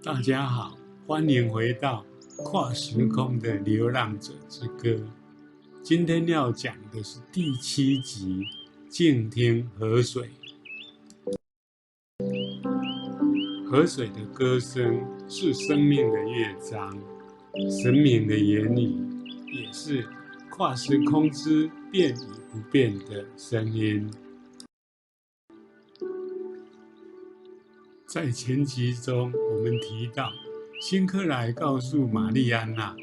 大家好，欢迎回到跨时空的流浪者之歌。今天要讲的是第7集，静听河水。河水的歌声是生命的乐章，神明的言语也是跨时空之变与不变的声音。在前集中，我们提到，辛克莱告诉玛丽安娜，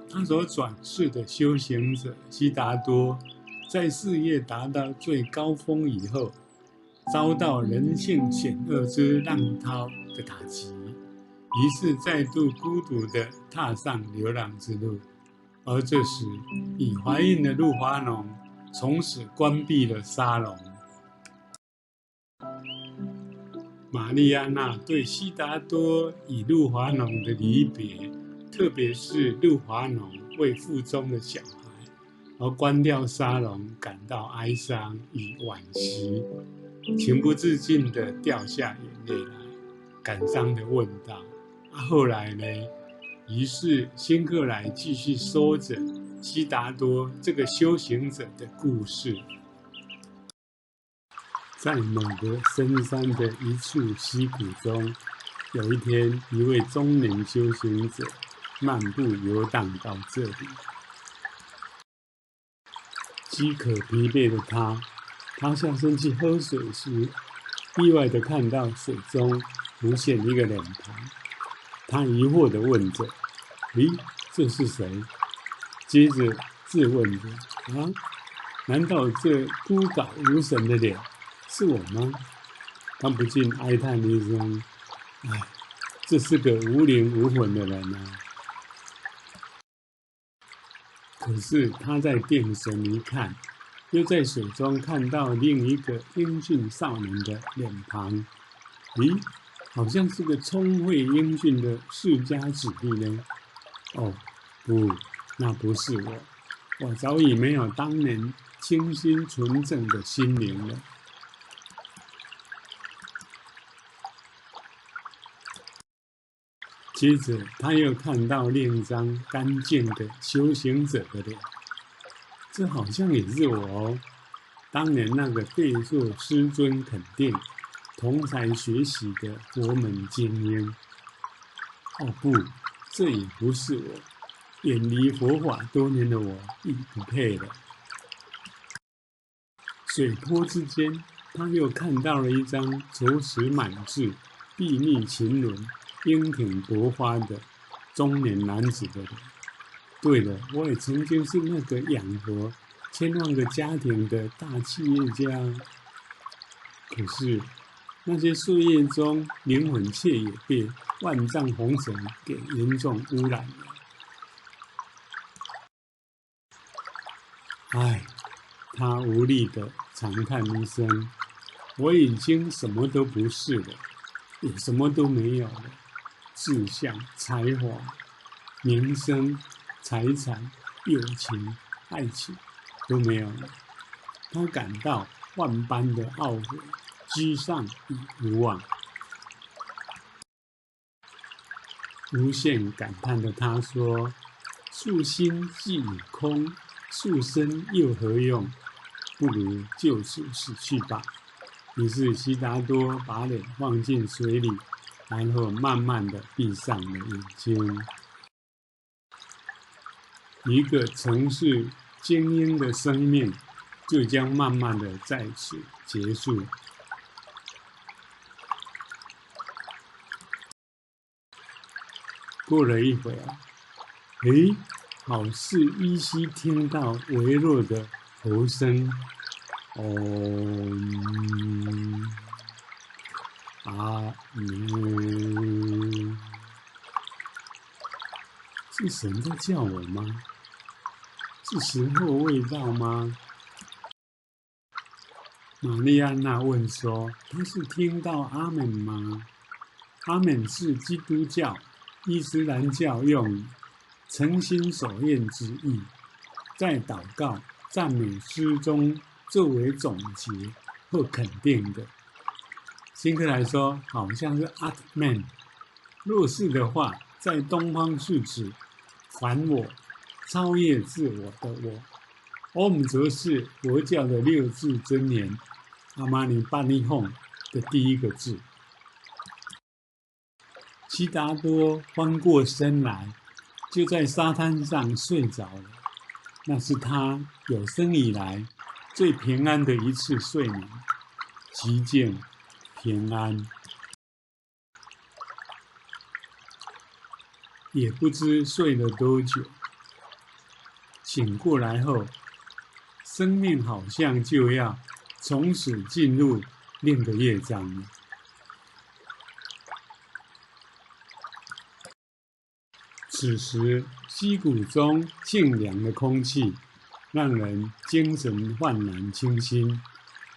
他所转世的修行者悉达多，在事业达到最高峰以后，遭到人性险恶之浪涛的打击，于是再度孤独地踏上流浪之路。而这时，已怀孕的露华浓从此关闭了沙龙。玛丽安娜对悉达多与露华浓的离别，特别是露华浓为腹中的小孩而关掉沙龙，感到哀伤与惋惜，情不自禁地掉下眼泪来，感伤地问道：“后来呢？”于是辛克莱继续说着悉达多这个修行者的故事。在某个深山的一处溪谷中，有一天，一位中年修行者漫步游荡到这里。饥渴疲惫的他下身去喝水时，意外地看到水中浮现一个脸庞。他疑惑地问着：“咦，这是谁？”接着自问着：“难道这孤寡无神的脸是我吗？”他不禁哀叹一声：“唉，这是个无灵无魂的人啊！”可是他再定神一看，又在水中看到另一个英俊少年的脸庞。咦，好像是个聪慧英俊的世家子弟呢。哦，不，那不是我，我早已没有当年清新纯正的心灵了。接着他又看到另一张干净的修行者的脸，这好像也是我哦，当年那个备受师尊肯定、同才学习的佛门精英。哦不，这也不是我，远离佛法多年的我已不配了。水波之间，他又看到了一张愁齿满志、碧腻秦伦、英挺勃发的中年男子的脸。对了，我也曾经是那个养活千万个家庭的大企业家。可是那些岁月中，灵魂却也被万丈红尘给严重污染了。唉，他无力地长叹一声：“我已经什么都不是了，也什么都没有了，志向、才华、名声、财产、友情、爱情都没有了。”他感到万般的懊悔、沮丧与无望。无限感叹的他说：“树心既已空，树身又何用？不如就此死去吧。”于是悉达多把脸放进水里，然后慢慢地闭上了眼睛。一个曾是精英的生命，就将慢慢地在此结束。过了一会儿，好似依稀听到微弱的喉声。是神在叫我吗？是时候未到吗？玛丽安娜问说：“她是听到阿门吗？”阿门是基督教、伊斯兰教用语，诚心所愿之意，在祷告、赞美诗中作为总结或肯定的。辛克莱说，好像是阿门，若是的话，在东方是指凡我、超越自我的我。Om 则是佛教的六字真言阿玛尼巴尼吽的第一个字。悉达多翻过身来，就在沙滩上睡着了。那是他有生以来最平安的一次睡眠，极静平安。也不知睡了多久，醒过来后，生命好像就要从此进入另一个乐章了。此时溪谷中清凉的空气让人精神焕然清新，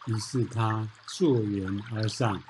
于是他溯源而上。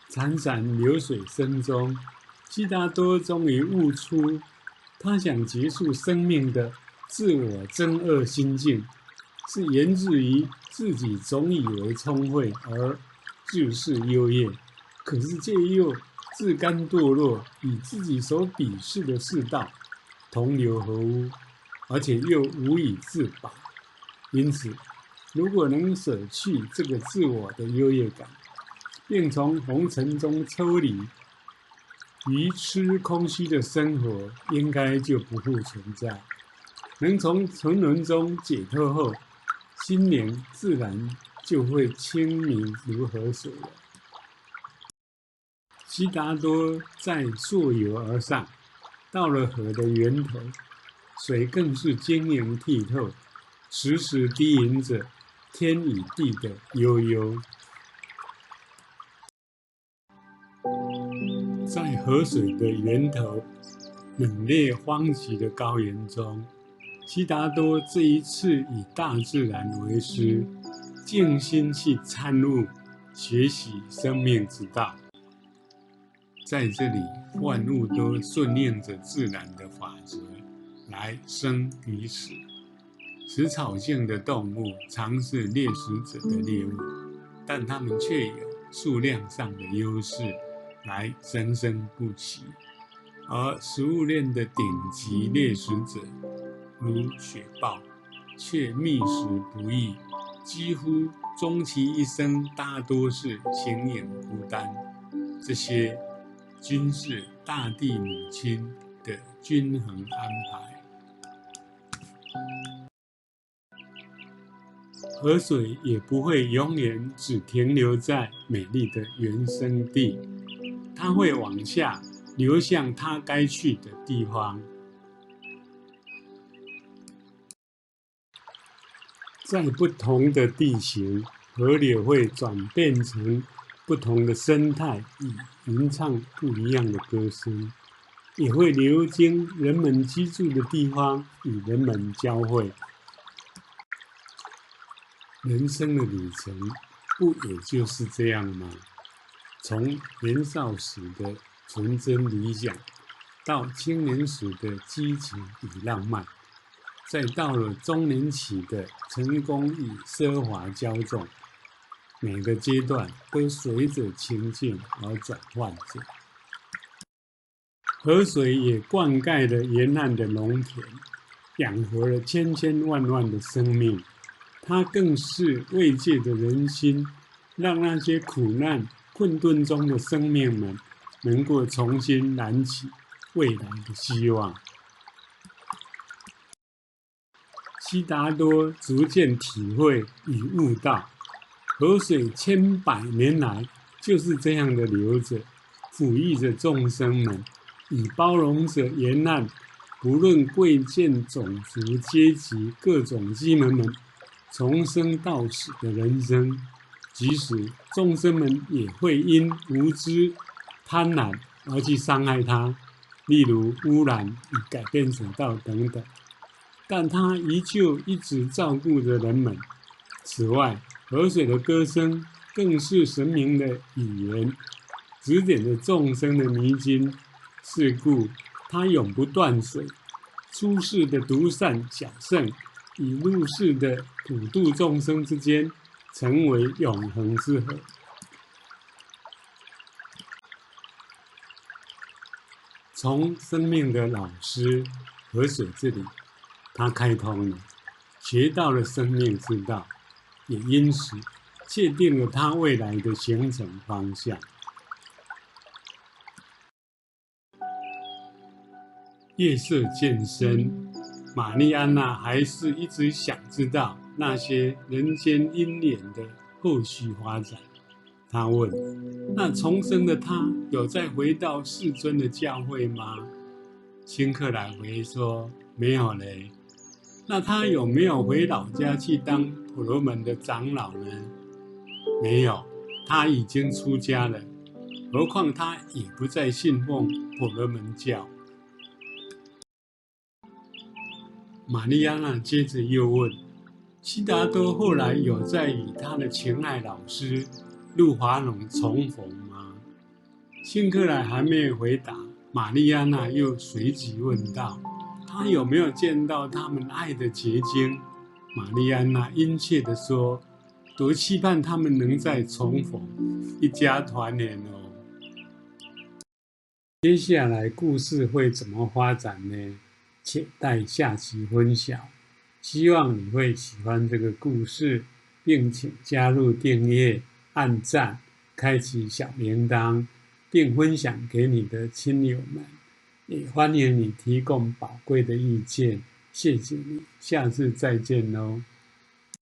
潺潺流水声中，悉达多终于悟出，他想结束生命的自我憎恶心境，是源自于自己总以为聪慧而自视优越，可是却又自甘堕落，与自己所鄙视的世道同流合污，而且又无以自拔。因此，如果能舍去这个自我的优越感，并从红尘中抽离，愚痴空虚的生活应该就不复存在。能从沉沦中解脱后，心灵自然就会清明如河水了。悉达多再溯游而上，到了河的源头，水更是晶莹剔透，时时低吟着天与地的悠悠。在河水的源头，冷冽荒寂的高原中，悉达多这一次以大自然为师，静心去参悟、学习生命之道。在这里，万物都顺应着自然的法则来生与死。食草性的动物常是猎食者的猎物，但它们却有数量上的优势，来生生不息。而食物链的顶级猎食者，如雪豹，却觅食不易，几乎终其一生大多是形影孤单。这些均是大地母亲的均衡安排。河水也不会永远只停留在美丽的原生地，它会往下流向它该去的地方。在不同的地形，河流会转变成不同的生态，以吟唱不一样的歌声，也会流经人们居住的地方，与人们交汇。人生的旅程，不也就是这样吗？从年少时的纯真理想，到青年时的激情与浪漫，再到了中年期的成功与奢华骄纵，每个阶段都随着情境而转换着。河水也灌溉了沿岸的农田，养活了千千万万的生命。它更是慰藉着人心，让那些苦难困顿中的生命们能够重新燃起未来的希望。悉达多逐渐体会与悟道，河水千百年来就是这样的流着，抚育着众生们，以包容着沿岸不论贵贱种族阶级各种机门们从生到死的人生，即使众生们也会因无知、贪婪而去伤害他，例如污染与改变水道等等，但他依旧一直照顾着人们。此外，河水的歌声更是神明的语言，指点着众生的迷津。是故他永不断水，出世的独善小圣与入世的普度众生之间，成为永恒之河。从生命的老师河水这里，他开通了，学到了生命之道，也因此确定了他未来的行程方向。夜色渐深，玛丽安娜还是一直想知道那些人间因缘的后续发展。她问：那重生的他有再回到世尊的教会吗？辛克莱回说：没有嘞。那他有没有回老家去当婆罗门的长老呢？没有，他已经出家了，何况他也不再信奉婆罗门教。玛丽安娜接着又问：悉达多后来有再与他的情爱老师路华龙重逢吗？辛克莱还没有回答，玛丽安娜又随即问道：他有没有见到他们爱的结晶？玛丽安娜殷切地说：多期盼他们能再重逢，一家团圆哦。接下来故事会怎么发展呢？且待下期分享。希望你会喜欢这个故事，并请加入订阅、按赞、开启小铃铛，并分享给你的亲友们。也欢迎你提供宝贵的意见，谢谢你，下次再见喽。